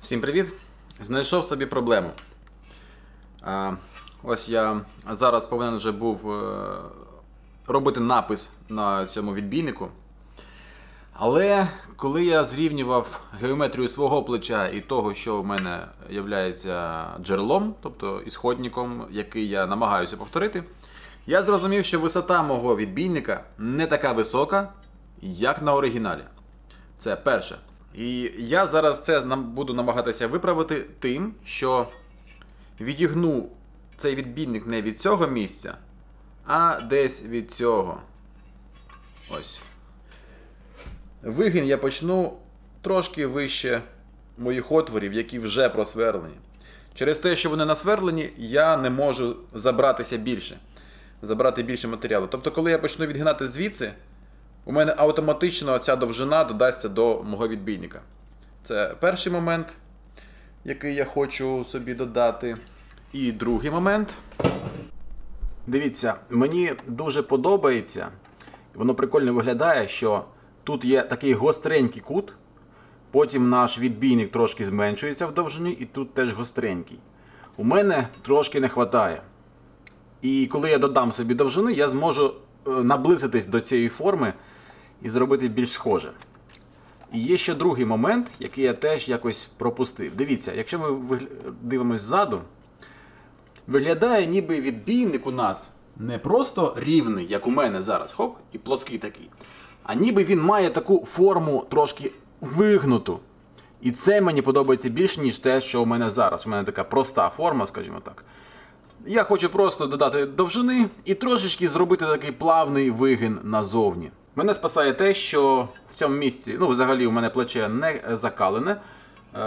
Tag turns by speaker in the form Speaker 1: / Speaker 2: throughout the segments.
Speaker 1: Всім привіт! Знайшов собі проблему. Ось я зараз повинен вже був робити напис на цьому відбійнику. Але коли я зрівнював геометрію свого плеча і того, що в мене є джерелом, тобто ісходником, який я намагаюся повторити, я зрозумів, що висота мого відбійника не така висока, як на оригіналі. Це перше. І я зараз це буду намагатися виправити тим, що відігну цей відбійник не від цього місця, а десь від цього. Ось. Вигін я почну трошки вище моїх отворів, які вже просверлені. Через те, що вони насверлені, я не можу забрати більше матеріалу. Тобто, коли я почну відгинати звідси, у мене автоматично ця довжина додасться до мого відбійника. Це перший момент, який я хочу собі додати. І другий момент. Дивіться, мені дуже подобається, воно прикольно виглядає, що тут є такий гостренький кут, потім наш відбійник трошки зменшується в довжині і тут теж гостренький. У мене трошки не вистачає. І коли я додам собі довжини, я зможу наблизитись до цієї форми і зробити більш схоже. І є ще другий момент, який я теж якось пропустив. Дивіться, якщо ми дивимось ззаду, виглядає ніби відбійник у нас не просто рівний, як у мене зараз, хоп, і плоский такий, а ніби він має таку форму трошки вигнуту. І це мені подобається більше, ніж те, що у мене зараз. У мене така проста форма, скажімо так. Я хочу просто додати довжини і трошечки зробити такий плавний вигин назовні. Мене спасає те, що в цьому місці, взагалі у мене плече не закалене,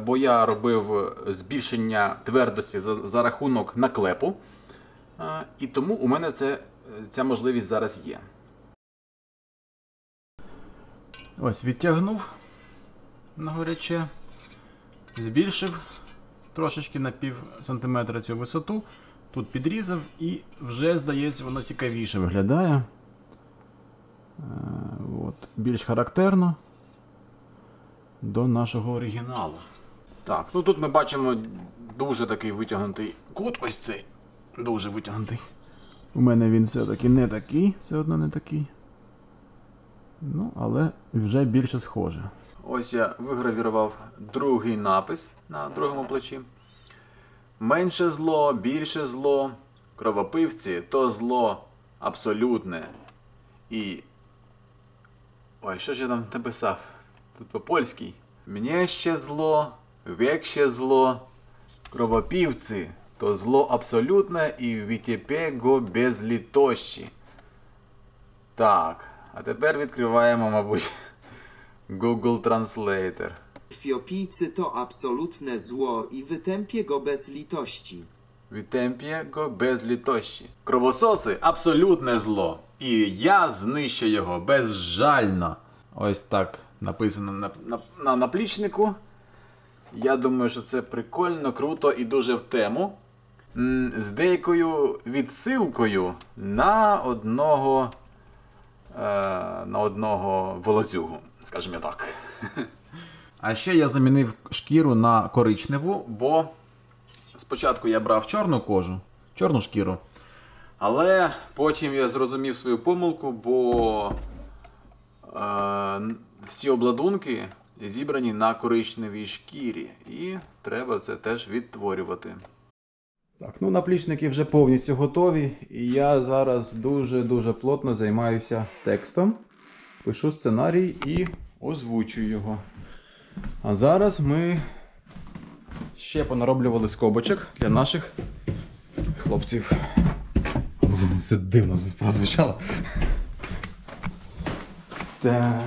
Speaker 1: бо я робив збільшення твердості за рахунок наклепу. І тому у мене ця можливість зараз є. Ось відтягнув на горяче, збільшив трошечки на пів сантиметра цю висоту. Тут підрізав і вже, здається, воно цікавіше виглядає. Більш характерно до нашого оригіналу. Так, тут ми бачимо дуже такий витягнутий кут, ось цей. Дуже витягнутий. У мене він все-таки не такий, все одно не такий. Але вже більше схоже. Ось я вигравірував другий напис на другому плечі. Менше зло, більше зло, кровопивці – то зло абсолютне. І... Ой, що ж я там написав? Тут по-польській. Мені ще зло, век ще зло, кровопивці – то зло абсолютне і вітєпе го без літощі. Так, а тепер відкриваємо, мабуть, Google Translator.
Speaker 2: Krwiopijcy to absolutne zło i wytępie go bez litości.
Speaker 1: Wytępię go без літощі. Кровососи – абсолютне зло. І я знищу його безжально. Ось так написано на наплічнику. Я думаю, що це прикольно, круто і дуже в тему. З деякою відсилкою на одного волоцюгу, скажімо так. А ще я замінив шкіру на коричневу, бо спочатку я брав чорну шкіру, але потім я зрозумів свою помилку, бо всі обладунки зібрані на коричневій шкірі, і треба це теж відтворювати. Так, наплічники вже повністю готові, і я зараз дуже плотно займаюся текстом, пишу сценарій і озвучую його. А зараз ми ще понароблювали скобочок для наших хлопців. Це дивно прозвучало. Так.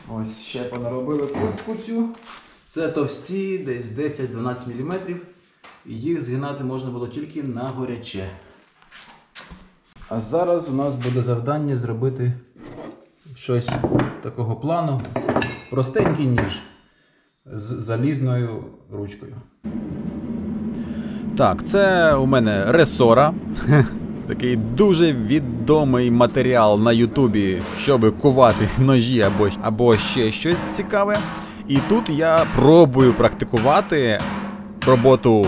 Speaker 1: Ось ще понаробили кутку цю. Це товсті, десь 10-12 мм. І їх згинати можна було тільки на горяче. А зараз у нас буде завдання зробити щось такого плану. Простенький ніж з залізною ручкою. Так, це у мене ресора. Такий дуже відомий матеріал на Ютубі, щоб кувати ножі або ще щось цікаве.
Speaker 3: І тут я пробую практикувати роботу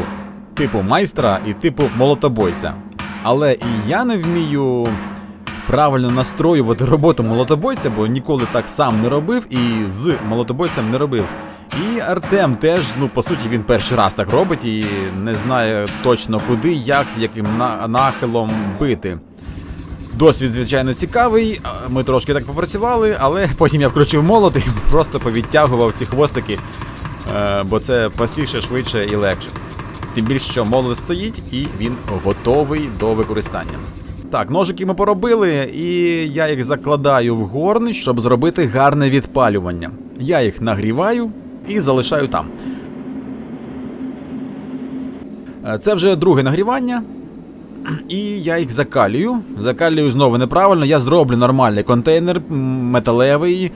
Speaker 3: типу майстра і типу молотобойця. Але і я не вмію правильно настроювати роботу молотобойця, бо ніколи так сам не робив і з молотобойцем не робив. І Артем теж, по суті, він перший раз так робить і не знає точно куди, як, з яким нахилом бити. Досвід, звичайно, цікавий, ми трошки так попрацювали, але потім я включив молот і просто повідтягував ці хвостики, бо це простіше, швидше і легше. Тим більше, що молот стоїть і він готовий до використання. Так, ножики ми поробили, і я їх закладаю в горн, щоб зробити гарне відпалювання. Я їх нагріваю і залишаю там. Це вже друге нагрівання. І я їх закалюю. Закалюю знову неправильно. Я зроблю нормальний контейнер, металевий.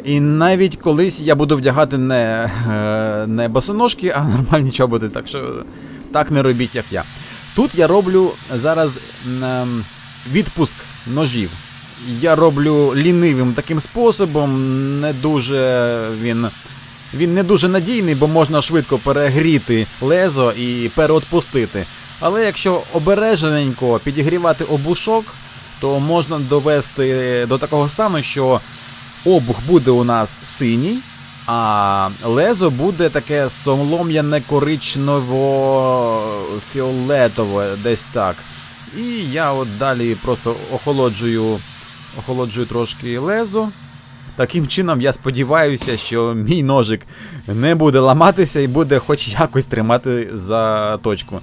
Speaker 3: І навіть колись я буду вдягати не босоножки, а нормальні чоботи. Так що так не робіть, як я. Тут я роблю зараз відпуск ножів. Я роблю лінивим таким способом. Він не дуже надійний, бо можна швидко перегріти лезо і переотпустити. Але якщо обережненько підігрівати обушок, то можна довести до такого стану, що обух буде у нас синій, а лезо буде таке солом'яне коричнево-фіолетове, десь так. І я от далі просто охолоджую трошки лезо. Таким чином, я сподіваюся, що мій ножик не буде ламатися і буде хоч якось тримати заточку.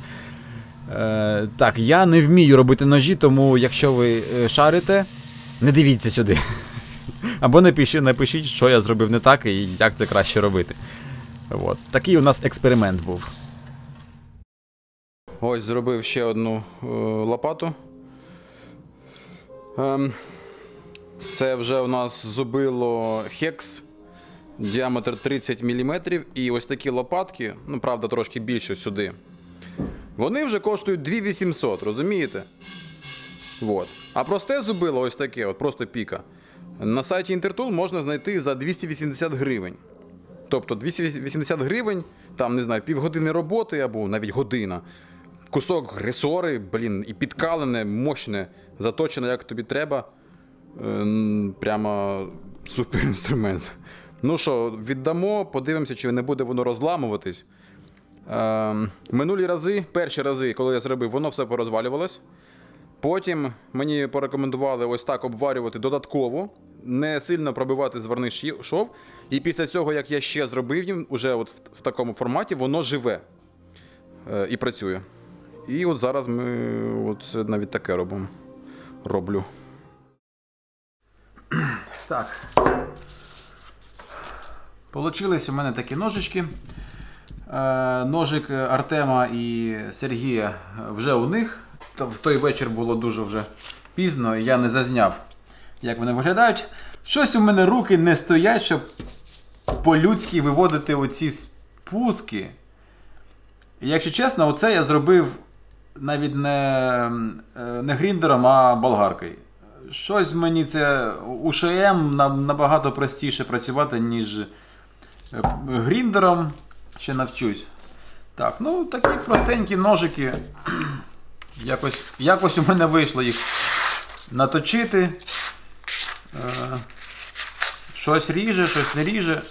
Speaker 3: Так, я не вмію робити ножі, тому якщо ви шарите, не дивіться сюди. Або напишіть, що я зробив не так і як це краще робити. От. Такий у нас експеримент був.
Speaker 1: Ось зробив ще одну лопату. Це вже у нас зубило Hex, діаметр 30 мм, і ось такі лопатки, правда трошки більше сюди, вони вже коштують 2800, розумієте? Вот. А просте зубило ось таке, от просто піка, на сайті Intertool можна знайти за 280 гривень. Тобто 280 гривень, там, не знаю, півгодини роботи або навіть година. Кусок ресори, і підкалене, мощне, заточене як тобі треба. Прямо супер інструмент. Ну що, віддамо, подивимося, чи не буде воно розламуватись. Минулі рази, перші рази, коли я зробив, воно все порозвалювалось. Потім мені порекомендували ось так обварювати додатково, не сильно пробивати зварний шов. І після цього, як я ще зробив їм, уже от в такому форматі, воно живе і працює. І от зараз ми от навіть таке роблю.
Speaker 3: Так. Получились у мене такі ножички. Ножик Артема і Сергія вже у них. В той вечір було дуже вже пізно, і я не зазняв, як вони виглядають. Щось у мене руки не стоять, щоб по-людськи виводити оці спуски. І, якщо чесно, оце я зробив навіть не гріндером, а болгаркою. Щось мені це УШМ набагато простіше працювати, ніж гріндером. Ще навчусь. Так, такі простенькі ножики. Якось у мене вийшло їх наточити. Щось ріже, щось не ріже.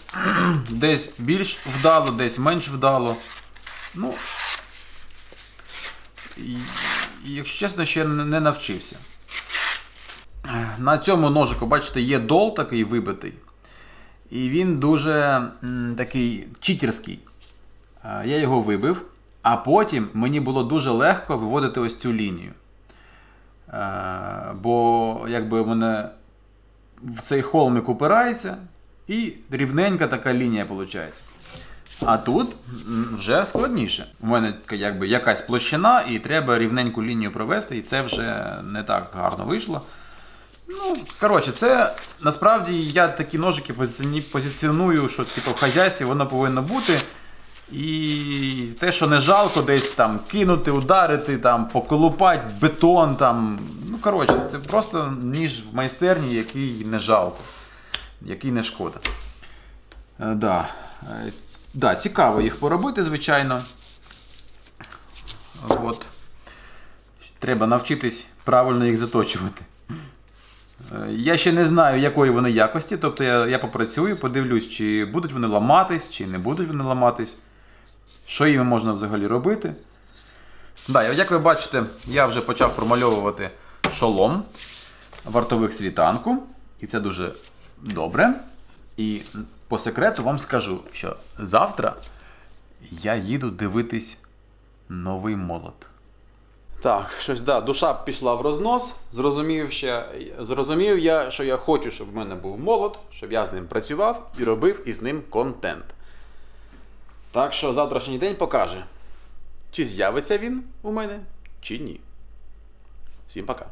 Speaker 3: Десь більш вдало, десь менш вдало. І, якщо чесно, ще не навчився. На цьому ножику, бачите, є дол такий вибитий. І він дуже такий читерський. Я його вибив, а потім мені було дуже легко виводити ось цю лінію. Бо якби в мене в цей холмик упирається і рівненька така лінія виходить. А тут вже складніше. У мене якби якась площина і треба рівненьку лінію провести, і це вже не так гарно вийшло. Коротше, це насправді я такі ножики позиціоную, що в хазяйстві воно повинно бути. І те, що не жалко десь там кинути, ударити, там, поколупати бетон. Коротше, це просто ніж в майстерні, який не жалко, який не шкода.
Speaker 1: Да, цікаво їх поробити, звичайно. От. Треба навчитись правильно їх заточувати. Я ще не знаю, якої вони якості, тобто я попрацюю, подивлюсь, чи будуть вони ламатись, чи не будуть вони ламатись, що їм можна взагалі робити. Да, як ви бачите, я вже почав промальовувати шолом вартових світанку, і це дуже добре. І по секрету вам скажу, що завтра я їду дивитись новий молот. Так, щось, душа пішла в рознос. Зрозумів я, що я хочу, щоб в мене був молот, щоб я з ним працював і робив із ним контент. Так що завтрашній день покаже, чи з'явиться він у мене, чи ні. Всім пока.